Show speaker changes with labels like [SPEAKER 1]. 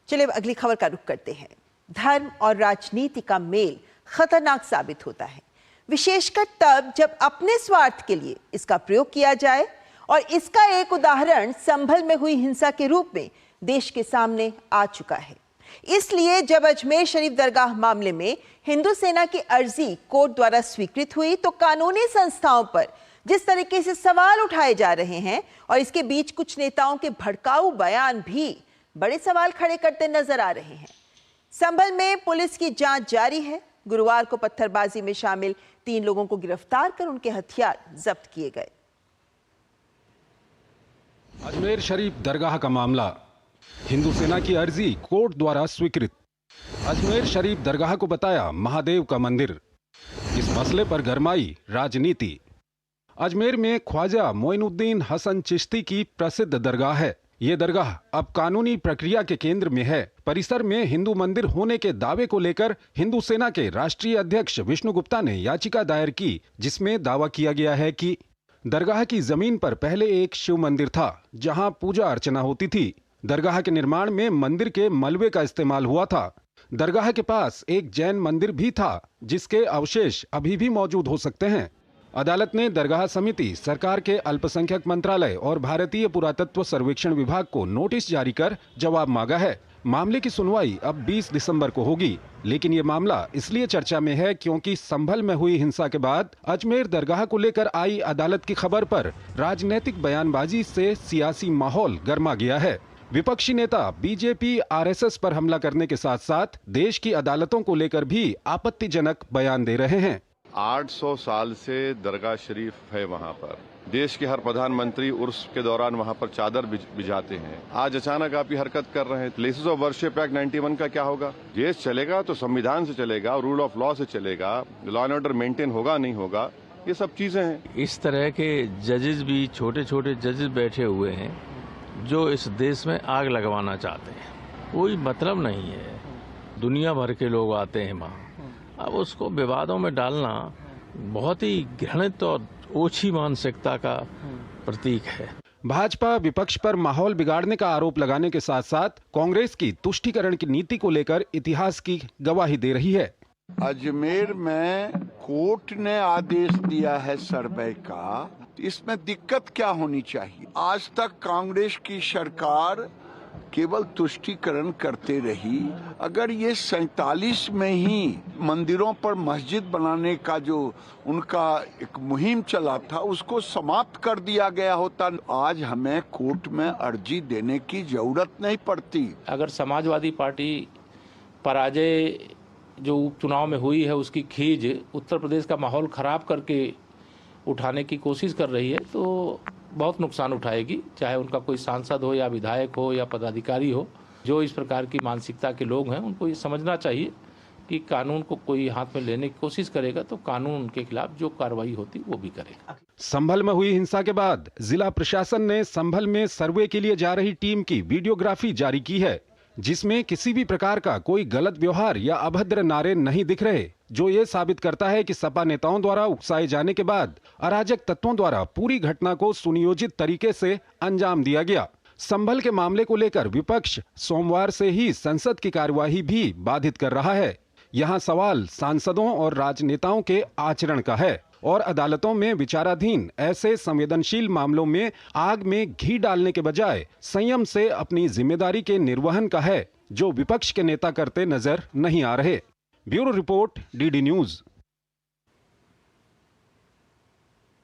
[SPEAKER 1] चलिए अगली खबर का रुख करते हैं। धर्म और राजनीति का मेल खतरनाक साबित होता है, विशेषकर तब जब अपने स्वार्थ के लिए इसका प्रयोग किया जाए। और इसका एक उदाहरण संभल में हुई हिंसा के रूप में देश के सामने आ चुका है। इसलिए जब अजमेर शरीफ दरगाह मामले में हिंदू सेना की अर्जी कोर्ट द्वारा स्वीकृत हुई तो कानूनी संस्थाओं पर जिस तरीके से सवाल उठाए जा रहे हैं और इसके बीच कुछ नेताओं के भड़काऊ बयान भी बड़े सवाल खड़े करते नजर आ रहे हैं। संभल में पुलिस की जांच जारी है। गुरुवार को पत्थरबाजी में शामिल 3 लोगों को गिरफ्तार कर उनके हथियार जब्त किए गए।
[SPEAKER 2] अजमेर शरीफ दरगाह का मामला, हिंदू सेना की अर्जी कोर्ट द्वारा स्वीकृत। अजमेर शरीफ दरगाह को बताया महादेव का मंदिर। इस मसले पर गरमाई राजनीति। अजमेर में ख्वाजा मोइनुद्दीन हसन चिश्ती की प्रसिद्ध दरगाह है। ये दरगाह अब कानूनी प्रक्रिया के केंद्र में है। परिसर में हिंदू मंदिर होने के दावे को लेकर हिंदू सेना के राष्ट्रीय अध्यक्ष विष्णु गुप्ता ने याचिका दायर की, जिसमें दावा किया गया है कि दरगाह की जमीन पर पहले एक शिव मंदिर था जहां पूजा अर्चना होती थी। दरगाह के निर्माण में मंदिर के मलबे का इस्तेमाल हुआ था। दरगाह के पास एक जैन मंदिर भी था जिसके अवशेष अभी भी मौजूद हो सकते हैं। अदालत ने दरगाह समिति, सरकार के अल्पसंख्यक मंत्रालय और भारतीय पुरातत्व सर्वेक्षण विभाग को नोटिस जारी कर जवाब मांगा है। मामले की सुनवाई अब 20 दिसंबर को होगी, लेकिन ये मामला इसलिए चर्चा में है क्योंकि संभल में हुई हिंसा के बाद अजमेर दरगाह को लेकर आई अदालत की खबर पर राजनीतिक बयानबाजी से सियासी माहौल गर्मा गया है। विपक्षी नेता बीजेपी आरएसएस पर हमला करने के साथ साथ देश की अदालतों को लेकर भी आपत्तिजनक बयान दे रहे हैं।
[SPEAKER 3] 800 साल से दरगाह शरीफ है वहाँ पर। देश के हर प्रधानमंत्री उर्स के दौरान वहाँ पर चादर बिछाते हैं। आज अचानक आप ये हरकत कर रहे हैं। प्लेसेस ऑफ वर्शिप एक्ट 91 का क्या होगा? देश चलेगा तो संविधान से चलेगा, रूल ऑफ लॉ से चलेगा, लॉ एंड ऑर्डर मेंटेन होगा नहीं होगा, ये सब चीजें हैं।
[SPEAKER 4] इस तरह के जजेस भी, छोटे छोटे जजेस बैठे हुए हैं जो इस देश में आग लगवाना चाहते हैं। कोई मतलब नहीं है। दुनिया भर के लोग आते हैं वहाँ। अब उसको विवादों में डालना बहुत ही घृणित और ओछी मानसिकता का प्रतीक है।
[SPEAKER 2] भाजपा विपक्ष पर माहौल बिगाड़ने का आरोप लगाने के साथ साथ कांग्रेस की तुष्टीकरण की नीति को लेकर इतिहास की गवाही दे रही है।
[SPEAKER 5] अजमेर में कोर्ट ने आदेश दिया है सर्वे का, इसमें दिक्कत क्या होनी चाहिए? आज तक कांग्रेस की सरकार केवल तुष्टीकरण करते रही। अगर ये 47 में ही मंदिरों पर मस्जिद बनाने का जो उनका एक मुहिम चला था उसको समाप्त कर दिया गया होता, आज हमें कोर्ट में अर्जी देने की जरूरत नहीं पड़ती।
[SPEAKER 6] अगर समाजवादी पार्टी पराजय जो उपचुनाव में हुई है उसकी खीज उत्तर प्रदेश का माहौल खराब करके उठाने की कोशिश कर रही है तो बहुत नुकसान उठाएगी, चाहे उनका कोई सांसद हो या विधायक हो या पदाधिकारी हो। जो इस प्रकार की मानसिकता के लोग हैं उनको ये समझना चाहिए कि कानून को कोई हाथ में लेने की कोशिश करेगा तो कानून उनके खिलाफ जो कार्रवाई होती वो भी करेगा।
[SPEAKER 2] संभल में हुई हिंसा के बाद जिला प्रशासन ने संभल में सर्वे के लिए जा रही टीम की वीडियोग्राफी जारी की है, जिसमें किसी भी प्रकार का कोई गलत व्यवहार या अभद्र नारे नहीं दिख रहे, जो ये साबित करता है कि सपा नेताओं द्वारा उकसाए जाने के बाद अराजक तत्वों द्वारा पूरी घटना को सुनियोजित तरीके से अंजाम दिया गया। संभल के मामले को लेकर विपक्ष सोमवार से ही संसद की कार्यवाही भी बाधित कर रहा है। यहाँ सवाल सांसदों और राजनेताओं के आचरण का है और अदालतों में विचाराधीन ऐसे संवेदनशील मामलों में आग में घी डालने के बजाय संयम से अपनी जिम्मेदारी के निर्वहन का है, जो विपक्ष के नेता करते नजर नहीं आ रहे। Bureau report, DD news.